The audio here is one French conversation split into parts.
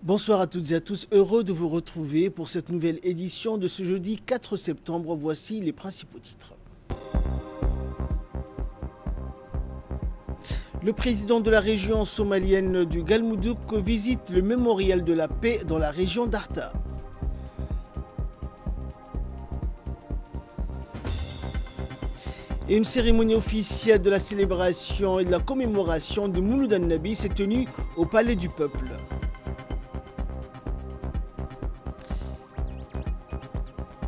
Bonsoir à toutes et à tous, heureux de vous retrouver pour cette nouvelle édition de ce jeudi 4 septembre. Voici les principaux titres. Le président de la région somalienne du Galmudug visite le mémorial de la paix dans la région d'Arta. Et une cérémonie officielle de la célébration et de la commémoration du Mouloud an-Nabi s'est tenue au Palais du Peuple.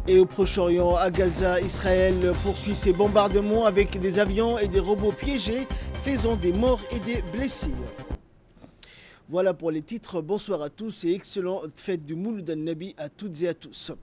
Et au Proche-Orient, à Gaza, Israël poursuit ses bombardements avec des avions et des robots piégés, faisant des morts et des blessés. Voilà pour les titres. Bonsoir à tous et excellente fête du Mouloud an-Nabi à toutes et à tous.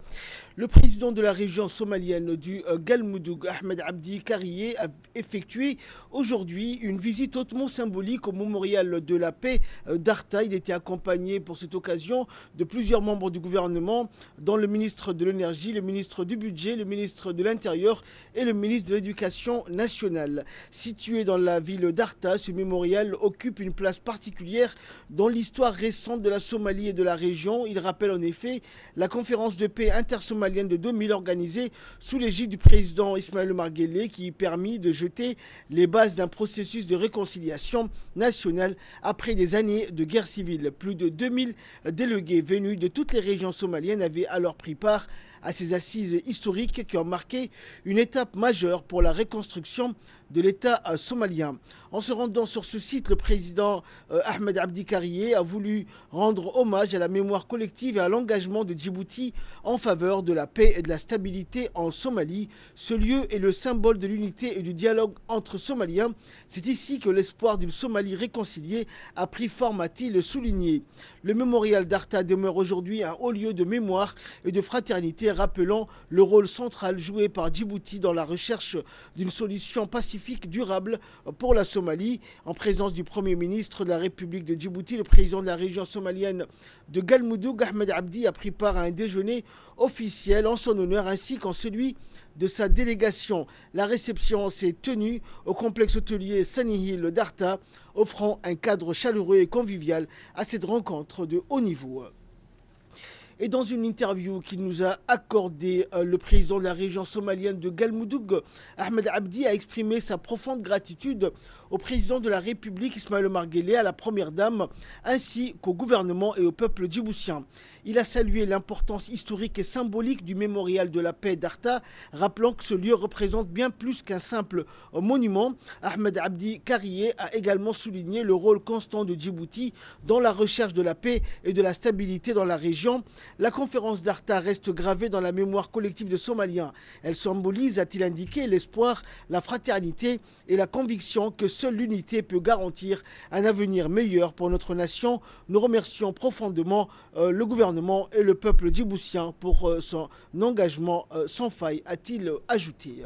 Le président de la région somalienne du Galmudug, Ahmed Abdi Kariye, a effectué aujourd'hui une visite hautement symbolique au mémorial de la paix d'Arta. Il était accompagné pour cette occasion de plusieurs membres du gouvernement, dont le ministre de l'énergie, le ministre du budget, le ministre de l'Intérieur et le ministre de l'Éducation nationale. Situé dans la ville d'Arta, ce mémorial occupe une place particulière dans l'histoire récente de la Somalie et de la région. Il rappelle en effet la conférence de paix intersomalienne de 2000 organisée sous l'égide du président Ismaël Omar Guelleh, qui permit de jeter les bases d'un processus de réconciliation nationale après des années de guerre civile. Plus de 2000 délégués venus de toutes les régions somaliennes avaient alors pris part à ces assises historiques qui ont marqué une étape majeure pour la reconstruction de l'État somalien. En se rendant sur ce site, le président Ahmed Abdi Kariye a voulu rendre hommage à la mémoire collective et à l'engagement de Djibouti en faveur de la paix et de la stabilité en Somalie. Ce lieu est le symbole de l'unité et du dialogue entre Somaliens. C'est ici que l'espoir d'une Somalie réconciliée a pris forme, a-t-il souligné. Le mémorial d'Arta demeure aujourd'hui un haut lieu de mémoire et de fraternité, rappelant le rôle central joué par Djibouti dans la recherche d'une solution pacifique durable pour la Somalie. En présence du Premier ministre de la République de Djibouti, le président de la région somalienne de Galmudug, Ahmed Abdi, a pris part à un déjeuner officiel en son honneur ainsi qu'en celui de sa délégation. La réception s'est tenue au complexe hôtelier Sunny Hill d'Arta, offrant un cadre chaleureux et convivial à cette rencontre de haut niveau. Et dans une interview qu'il nous a accordée, le président de la région somalienne de Galmudug, Ahmed Abdi, a exprimé sa profonde gratitude au président de la République, Ismaël Omar Guelleh, à la première dame, ainsi qu'au gouvernement et au peuple djiboutien. Il a salué l'importance historique et symbolique du mémorial de la paix d'Arta, rappelant que ce lieu représente bien plus qu'un simple monument. Ahmed Abdi Kariye a également souligné le rôle constant de Djibouti dans la recherche de la paix et de la stabilité dans la région. La conférence d'Arta reste gravée dans la mémoire collective des Somaliens. Elle symbolise, a-t-il indiqué, l'espoir, la fraternité et la conviction que seule l'unité peut garantir un avenir meilleur pour notre nation. Nous remercions profondément le gouvernement et le peuple djiboutien pour son engagement sans faille, a-t-il ajouté.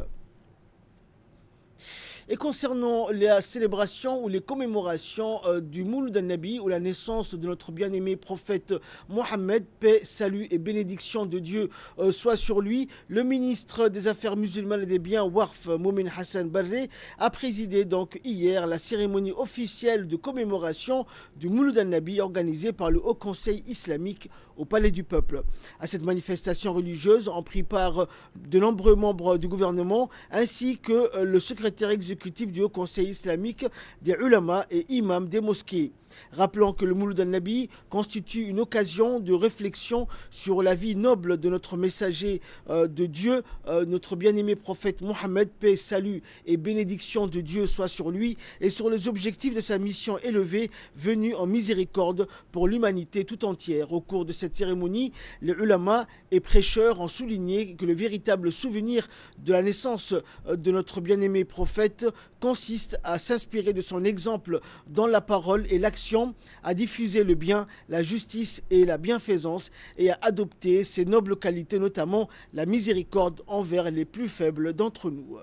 Et concernant la célébration ou les commémorations du Mouloud an-Nabi, ou la naissance de notre bien-aimé prophète Mohammed, paix, salut et bénédiction de Dieu soit sur lui, le ministre des Affaires musulmanes et des biens Warf, Moumin Hassan Barre, a présidé donc hier la cérémonie officielle de commémoration du Mouloud an-Nabi organisée par le Haut Conseil islamique au Palais du Peuple. À cette manifestation religieuse ont pris part de nombreux membres du gouvernement ainsi que le secrétaire exécutif du Haut Conseil islamique, des ulama et imams des mosquées. Rappelant que le Mouloud an-Nabi constitue une occasion de réflexion sur la vie noble de notre messager de Dieu, notre bien-aimé prophète Mohammed, paix, salut et bénédiction de Dieu soit sur lui, et sur les objectifs de sa mission élevée venue en miséricorde pour l'humanité tout entière. Au cours de cette cérémonie, les ulama et prêcheurs ont souligné que le véritable souvenir de la naissance de notre bien-aimé prophète consiste à s'inspirer de son exemple dans la parole et l'action, à diffuser le bien, la justice et la bienfaisance et à adopter ces nobles qualités, notamment la miséricorde envers les plus faibles d'entre nous.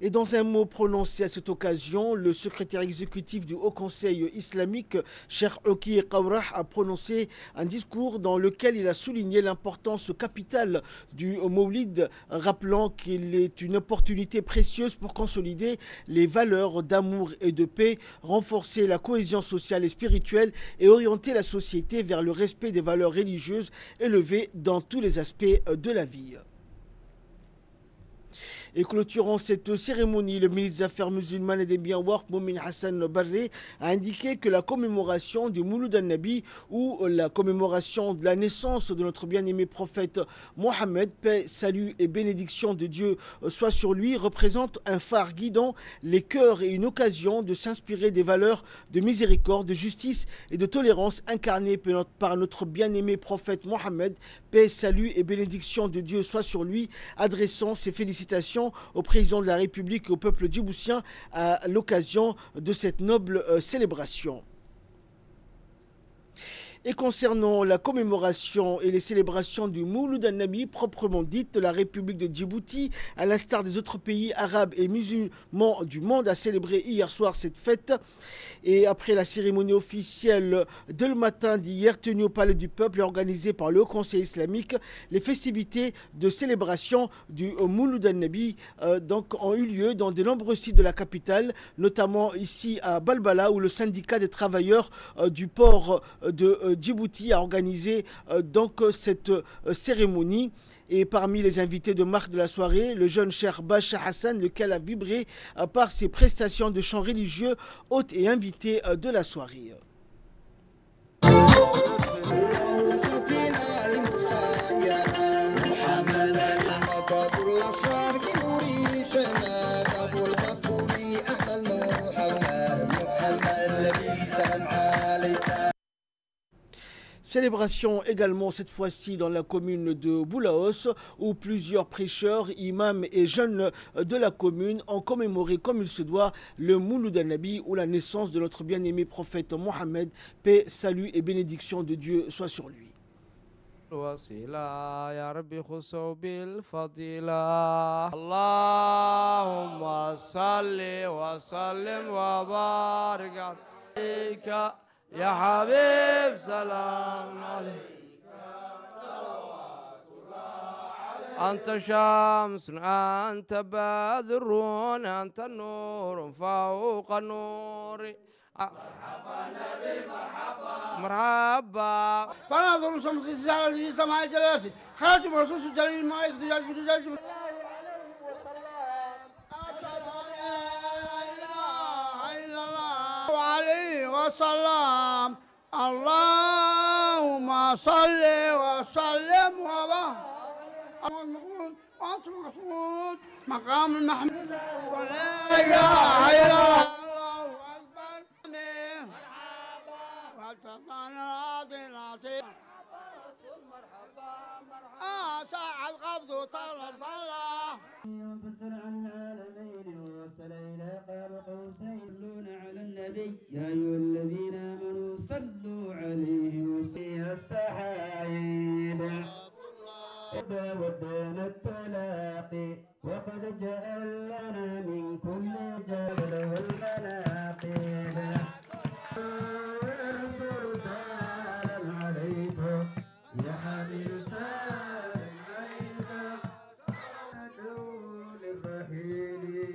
Et dans un mot prononcé à cette occasion, le secrétaire exécutif du Haut Conseil islamique, Cheikh Oki Qawrah, a prononcé un discours dans lequel il a souligné l'importance capitale du Mawlid, rappelant qu'il est une opportunité précieuse pour consolider les valeurs d'amour et de paix, renforcer la cohésion sociale et spirituelle et orienter la société vers le respect des valeurs religieuses élevées dans tous les aspects de la vie. Et clôturant cette cérémonie, le ministre des Affaires musulmanes et des biens Waqf, Moumin Hassan Barré, a indiqué que la commémoration du Mouloud al-Nabi, ou la commémoration de la naissance de notre bien-aimé prophète Mohammed, paix, salut et bénédiction de Dieu soit sur lui, représente un phare guidant les cœurs et une occasion de s'inspirer des valeurs de miséricorde, de justice et de tolérance incarnées par notre bien-aimé prophète Mohammed, paix, salut et bénédiction de Dieu soit sur lui, adressant ses félicitations au président de la République et au peuple djiboutien à l'occasion de cette noble célébration. Et concernant la commémoration et les célébrations du Mouloud al-Nabi proprement dite, la République de Djibouti, à l'instar des autres pays arabes et musulmans du monde, a célébré hier soir cette fête. Et après la cérémonie officielle de le matin d'hier tenue au Palais du Peuple et organisée par le Haut Conseil islamique, les festivités de célébration du Mouloud al-Nabi ont eu lieu dans de nombreux sites de la capitale, notamment ici à Balbala, où le syndicat des travailleurs du port de Djibouti a organisé cette cérémonie. Et parmi les invités de marque de la soirée, le jeune Cheikh Bacha Hassan, lequel a vibré par ses prestations de chants religieux, hôtes et invités de la soirée. Célébration également cette fois-ci dans la commune de Boulaos, où plusieurs prêcheurs, imams et jeunes de la commune ont commémoré comme il se doit le Mouloud al-Nabi, ou la naissance de notre bien-aimé prophète Mohammed, paix, salut et bénédiction de Dieu soit sur lui. الوسيلة يا ربي خصو بالفضيلة اللهم صل وسلم وبارك عليك يا حبيب سلام عليك صلوات الله عليك أنت شمس أنت بدر أنت النور فوق النور مرحبا نبي مرحبا مرحبا فناظر شمس الزهرة في سماء جلالته خاتم رسول الجليل ما يخرج بجلال الله عليه وسلم أشهد أن لا إله إلا الله عليه وسلم اللهم صل وسلم وبارك وأنت محمود مقام المحمود ولا إله إلا الله ساعة قبض طلب الله ينتصر عن العالمين وصل إلى قاب قوسين صلون على النبي يا أيها الذين آمنوا صلوا عليه وسلموا السحايب ودنا التلاقي وقد جاء لنا من كل جبل والمناقب يا حبيب سلام عليك دون الرحيل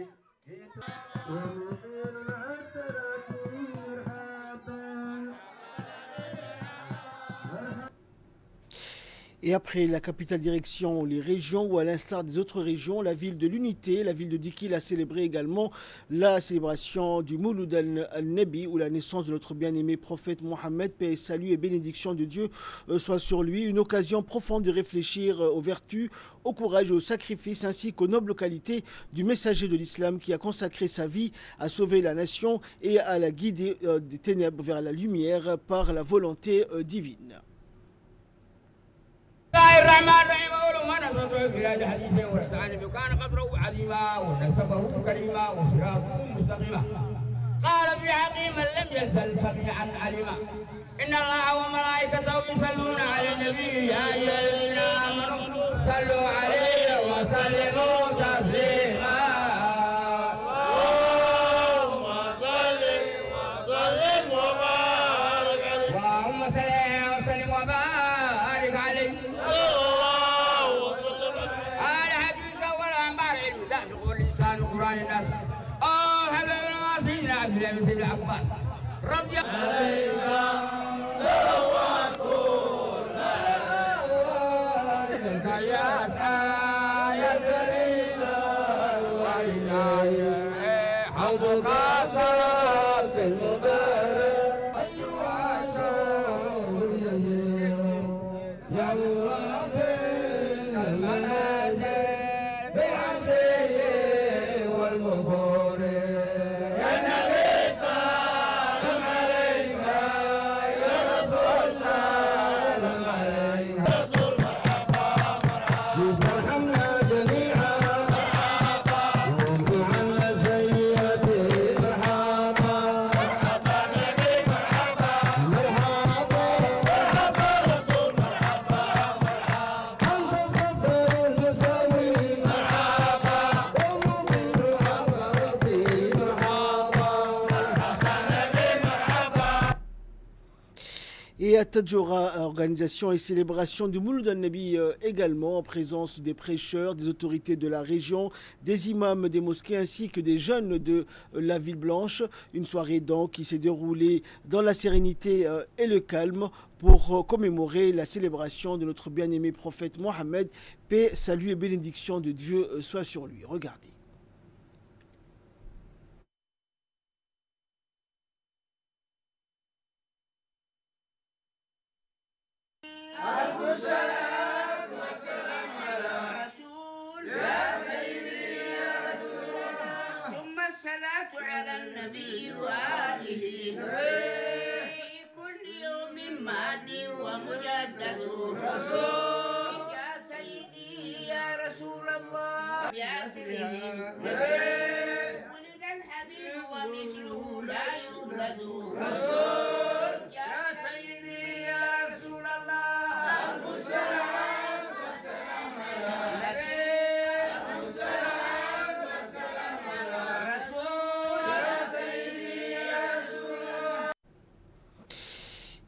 ومثل العسرة مرحبا. Et après la capitale direction, les régions, ou à l'instar des autres régions, la ville de l'Unité, la ville de Dikil a célébré également la célébration du Mouloud al-Nabi, ou la naissance de notre bien-aimé prophète Mohammed, paix et salut et bénédiction de Dieu soit sur lui. Une occasion profonde de réfléchir aux vertus, au courage et au sacrifice, ainsi qu'aux nobles qualités du messager de l'islam qui a consacré sa vie à sauver la nation et à la guider des ténèbres vers la lumière par la volonté divine. بسم الله الرحمن الرحيم أول ما نزلت بلاد حديث ورتعان كان قدره عظيما ونسبه كريما وصراطه مستقيما قال في حقيم لم يزل سميعا عليما إن الله وملائكته يصلون على النبي يا أيها الذين آمنوا صلوا عليه وسلموا تسليما بارك عليه صلى الله وسلم على حديث والأنبار علم دافق واللسان قرآن الناس حبيبنا سيدنا عبد الله بن سيد العباس رضي الله عنه صلوات الله يا يا كريم وإلهي حمدك صلاة المبارك أيها الشهر يا موافق المنازل بالعشي والمغور يا نبي سلام عليك يا رسول سلام عليك رسول مرحبا مرحبا ارحمنا جميعا مرحبا وارحمنا سيدي مرحبا مرحبا نبي مرحبا مرحبا مرحبا رسول مرحبا مرحبا أنت صدر المساوي مرحبا ومنير حضرتي مرحبا مرحبا نبي مرحبا. Et à Tadjoura, organisation et célébration du Mouloud al-Nabi également, en présence des prêcheurs, des autorités de la région, des imams des mosquées ainsi que des jeunes de la ville blanche. Une soirée donc qui s'est déroulée dans la sérénité et le calme pour commémorer la célébration de notre bien-aimé prophète Mohammed. Paix, salut et bénédiction de Dieu soit sur lui. Regardez. ثم الصلاة على النبي وآله كل يوم مادي ومجدد رسول يا سيدي يا رسول الله بأسرهم ولد الحبيب ومثله لا يولد رسول يا سيدي يا رسول الله ألف السلام والسلام على النبي ألف السلام والسلام على رسول يا سيدي يا رسول الله.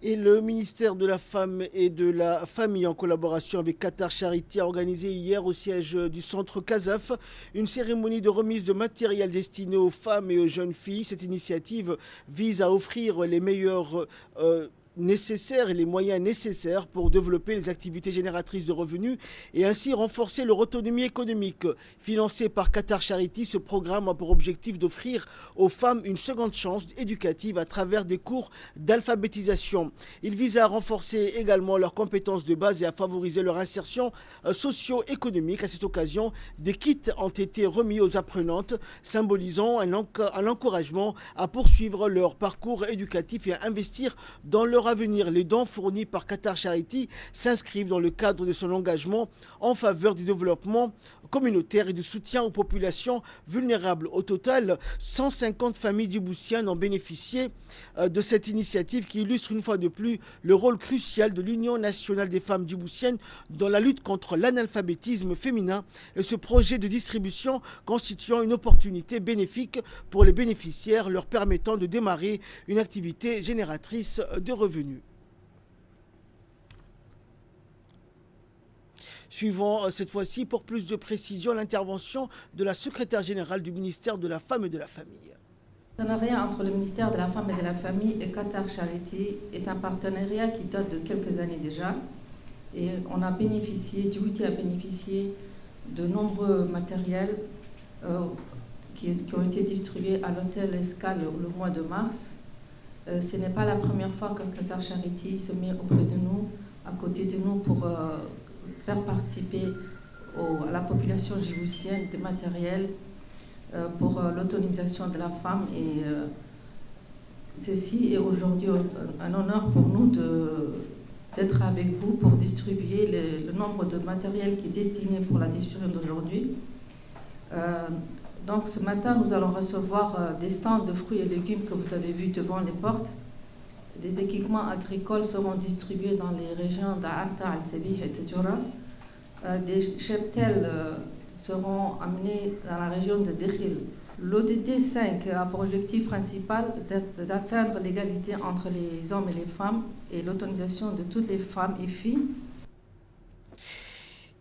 Et le ministère de la Femme et de la Famille, en collaboration avec Qatar Charity, a organisé hier au siège du centre Casaf une cérémonie de remise de matériel destiné aux femmes et aux jeunes filles. Cette initiative vise à offrir les meilleurs nécessaires et les moyens nécessaires pour développer les activités génératrices de revenus et ainsi renforcer leur autonomie économique. Financé par Qatar Charity, ce programme a pour objectif d'offrir aux femmes une seconde chance éducative à travers des cours d'alphabétisation. Il vise à renforcer également leurs compétences de base et à favoriser leur insertion socio-économique. À cette occasion, des kits ont été remis aux apprenantes, symbolisant un encouragement à poursuivre leur parcours éducatif et à investir dans leur avenir. Les dons fournis par Qatar Charity s'inscrivent dans le cadre de son engagement en faveur du développement communautaire et du soutien aux populations vulnérables. Au total, 150 familles djiboutiennes ont bénéficié de cette initiative qui illustre une fois de plus le rôle crucial de l'Union nationale des femmes djiboutiennes dans la lutte contre l'analphabétisme féminin et ce projet de distribution constituant une opportunité bénéfique pour les bénéficiaires leur permettant de démarrer une activité génératrice de revenus. Suivant cette fois-ci, pour plus de précision, l'intervention de la secrétaire générale du ministère de la Femme et de la Famille. Le partenariat entre le ministère de la Femme et de la Famille et Qatar Charity est un partenariat qui date de quelques années déjà. Et on a bénéficié, Djibouti a bénéficié de nombreux matériels qui ont été distribués à l'hôtel Escale le mois de mars. Ce n'est pas la première fois que Qatar Charity se met auprès de nous, à côté de nous, pour faire participer à la population djiboutienne des matériels pour l'autonomisation de la femme. Et ceci est aujourd'hui un honneur pour nous d'être avec vous pour distribuer le nombre de matériel qui est destiné pour la distribution d'aujourd'hui. Donc ce matin, nous allons recevoir des stands de fruits et légumes que vous avez vus devant les portes. Des équipements agricoles seront distribués dans les régions d'Alta, Al-Sebih et Tadjoura. Des cheptels seront amenés dans la région de Dekhil L'ODD 5 a pour objectif principal d'atteindre l'égalité entre les hommes et les femmes et l'autonomisation de toutes les femmes et filles.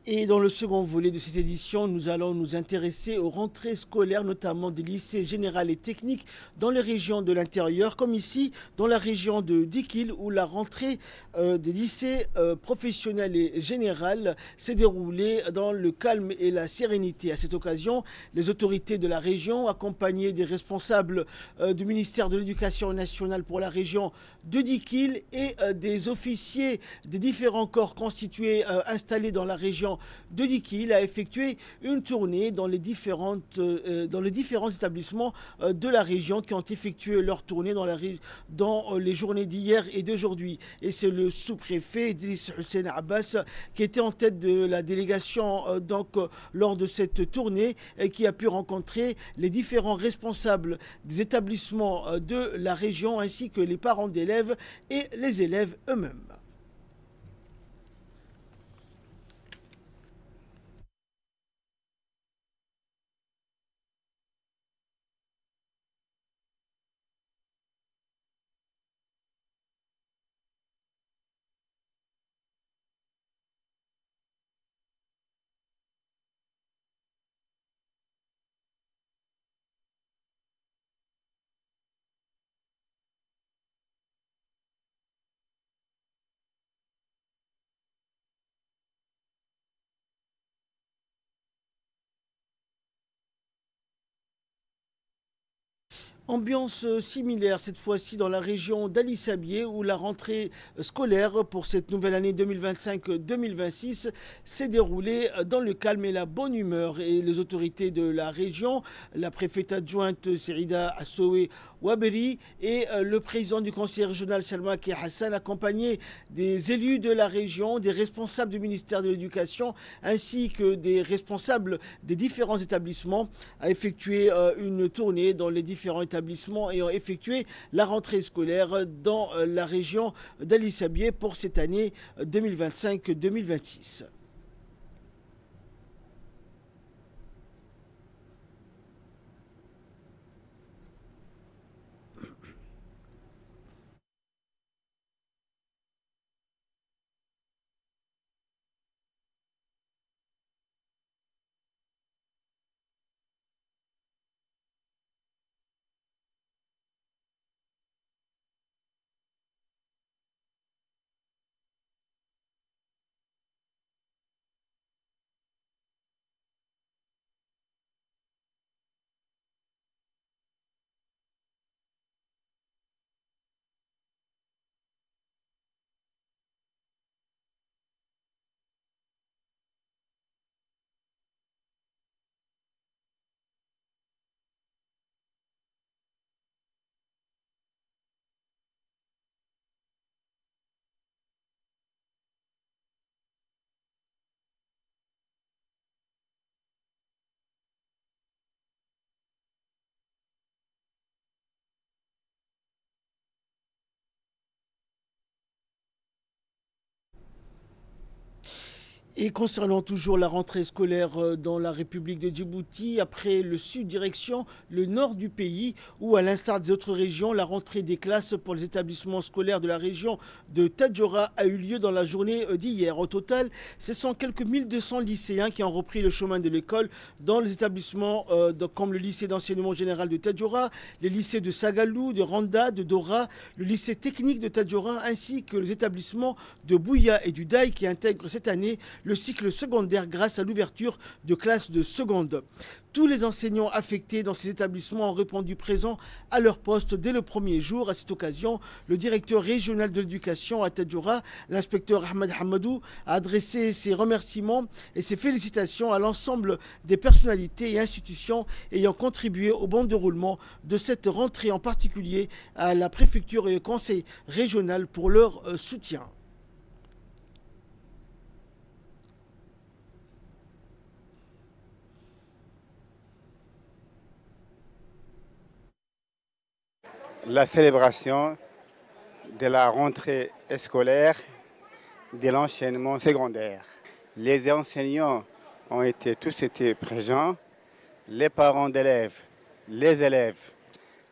Et dans le second volet de cette édition, nous allons nous intéresser aux rentrées scolaires, notamment des lycées généraux et techniques dans les régions de l'intérieur, comme ici dans la région de Dikil, où la rentrée des lycées professionnels et généraux s'est déroulée dans le calme et la sérénité. À cette occasion, les autorités de la région, accompagnées des responsables du ministère de l'Éducation nationale pour la région de Dikil et des officiers des différents corps constitués installés dans la région de Dikil, a effectué une tournée dans les différents établissements de la région qui ont effectué leur tournée dans les journées d'hier et d'aujourd'hui. Et c'est le sous-préfet Idriss Hussein Abbas qui était en tête de la délégation lors de cette tournée et qui a pu rencontrer les différents responsables des établissements de la région ainsi que les parents d'élèves et les élèves eux-mêmes. Ambiance similaire cette fois-ci dans la région d'Ali Sabieh où la rentrée scolaire pour cette nouvelle année 2025-2026 s'est déroulée dans le calme et la bonne humeur. Et les autorités de la région, la préfète adjointe Serida Assoué Waberi et le président du conseil régional Chalmaki Hassan, accompagnés des élus de la région, des responsables du ministère de l'Éducation ainsi que des responsables des différents établissements, a effectué une tournée dans les différents établissements ayant effectué la rentrée scolaire dans la région d'Ali Sabieh pour cette année 2025-2026. Et concernant toujours la rentrée scolaire dans la République de Djibouti, après le sud direction le nord du pays, où à l'instar des autres régions, la rentrée des classes pour les établissements scolaires de la région de Tadjoura a eu lieu dans la journée d'hier. Au total, ce sont quelques 1200 lycéens qui ont repris le chemin de l'école dans les établissements comme le lycée d'enseignement général de Tadjoura, les lycées de Sagalou, de Randa, de Dora, le lycée technique de Tadjoura, ainsi que les établissements de Bouya et du Daï qui intègrent cette année le cycle secondaire grâce à l'ouverture de classes de seconde. Tous les enseignants affectés dans ces établissements ont répondu présent à leur poste dès le premier jour. À cette occasion, le directeur régional de l'éducation à Tadjoura, l'inspecteur Ahmed Hamadou, a adressé ses remerciements et ses félicitations à l'ensemble des personnalités et institutions ayant contribué au bon déroulement de cette rentrée, en particulier à la préfecture et au conseil régional pour leur soutien. La célébration de la rentrée scolaire de l'enseignement secondaire. Les enseignants ont tous été présents, les parents d'élèves les élèves.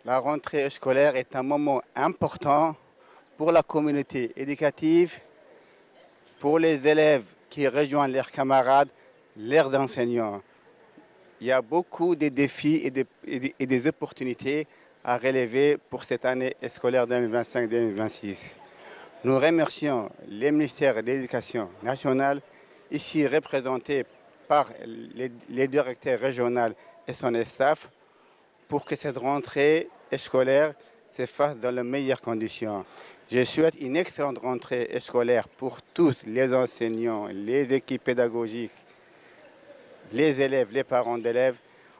La rentrée scolaire est un moment important pour la communauté éducative, pour les élèves qui rejoignent leurs camarades, leurs enseignants. Il y a beaucoup de défis et des opportunités à relever pour cette année scolaire 2025-2026. Nous remercions les ministères de l'Éducation nationale, ici représentés par les directeurs régionaux et son staff, pour que cette rentrée scolaire se fasse dans les meilleures conditions. Je souhaite une excellente rentrée scolaire pour tous les enseignants, les équipes pédagogiques, les élèves, les parents d'élèves.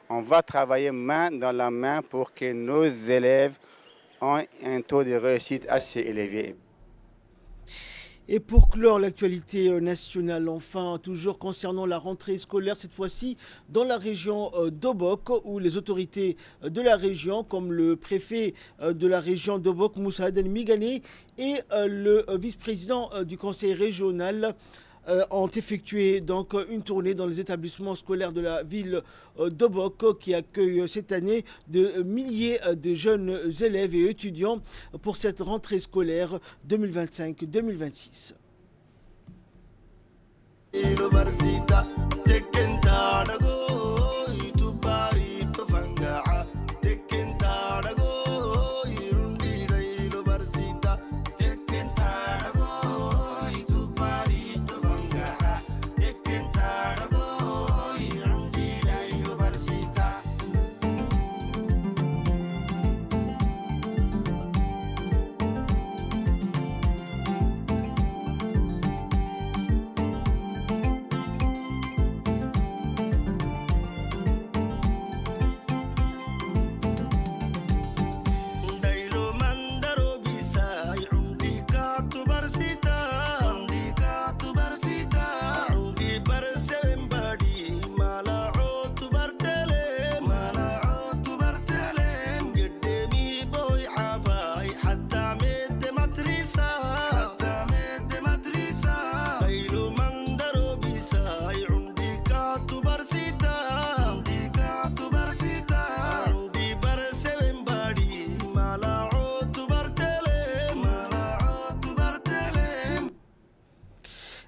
On va travailler main dans la main pour que nos élèves aient un taux de réussite assez élevé. Et pour clore l'actualité nationale, enfin, toujours concernant la rentrée scolaire, cette fois-ci dans la région d'Obok, où les autorités de la région, comme le préfet de la région d'Obok, Moussa Aden Migane, et le vice-président du conseil régional, ont effectué donc une tournée dans les établissements scolaires de la ville d'Obok qui accueille cette année de milliers de jeunes élèves et étudiants pour cette rentrée scolaire 2025-2026.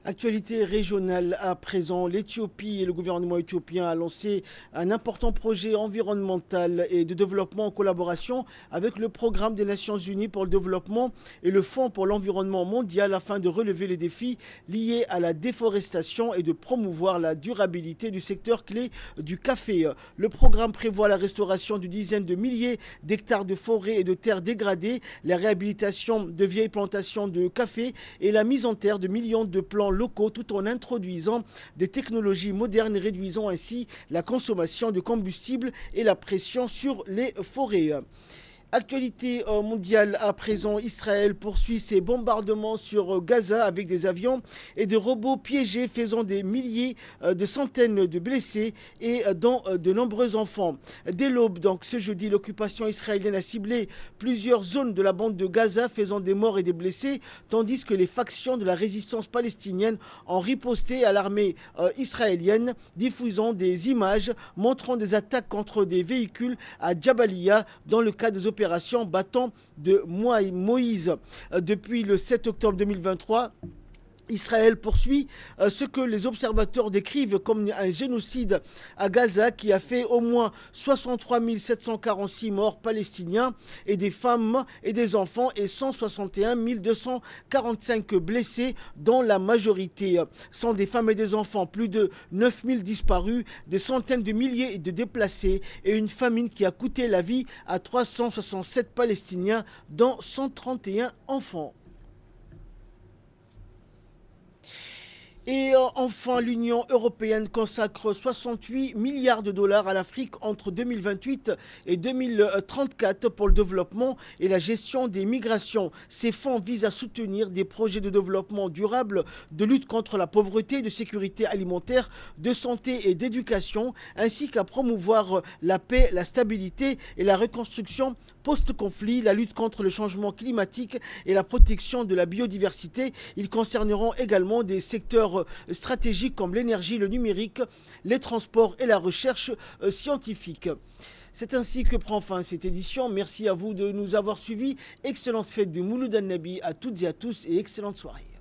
Actualité régionale à présent, l'Éthiopie et le gouvernement éthiopien a lancé un important projet environnemental et de développement en collaboration avec le Programme des Nations Unies pour le développement et le Fonds pour l'environnement mondial afin de relever les défis liés à la déforestation et de promouvoir la durabilité du secteur clé du café. Le programme prévoit la restauration d'une dizaine de milliers d'hectares de forêts et de terres dégradées, la réhabilitation de vieilles plantations de café et la mise en terre de millions de plants locaux tout en introduisant des technologies modernes et réduisant ainsi la consommation de combustible et la pression sur les forêts. Actualité mondiale à présent, Israël poursuit ses bombardements sur Gaza avec des avions et des robots piégés faisant des milliers de centaines de blessés et dont de nombreux enfants. Dès l'aube, donc ce jeudi, l'occupation israélienne a ciblé plusieurs zones de la bande de Gaza faisant des morts et des blessés, tandis que les factions de la résistance palestinienne ont riposté à l'armée israélienne, diffusant des images montrant des attaques contre des véhicules à Jabalia dans le cadre des opérations battant de Moïse. Depuis le 7 octobre 2023, Israël poursuit ce que les observateurs décrivent comme un génocide à Gaza qui a fait au moins 63 746 morts palestiniens et des femmes et des enfants et 161 245 blessés dont la majorité sont des femmes et des enfants. Plus de 9 000 disparus, des centaines de milliers de déplacés et une famine qui a coûté la vie à 367 Palestiniens dont 131 enfants. Et enfin, l'Union européenne consacre 68 milliards de dollars à l'Afrique entre 2028 et 2034 pour le développement et la gestion des migrations. Ces fonds visent à soutenir des projets de développement durable, de lutte contre la pauvreté, de sécurité alimentaire, de santé et d'éducation, ainsi qu'à promouvoir la paix, la stabilité et la reconstruction post-conflit, la lutte contre le changement climatique et la protection de la biodiversité. Ils concerneront également des secteurs stratégiques comme l'énergie, le numérique, les transports et la recherche scientifique. C'est ainsi que prend fin cette édition. Merci à vous de nous avoir suivis. Excellente fête de Mouloud An-Nabi à toutes et à tous et excellente soirée.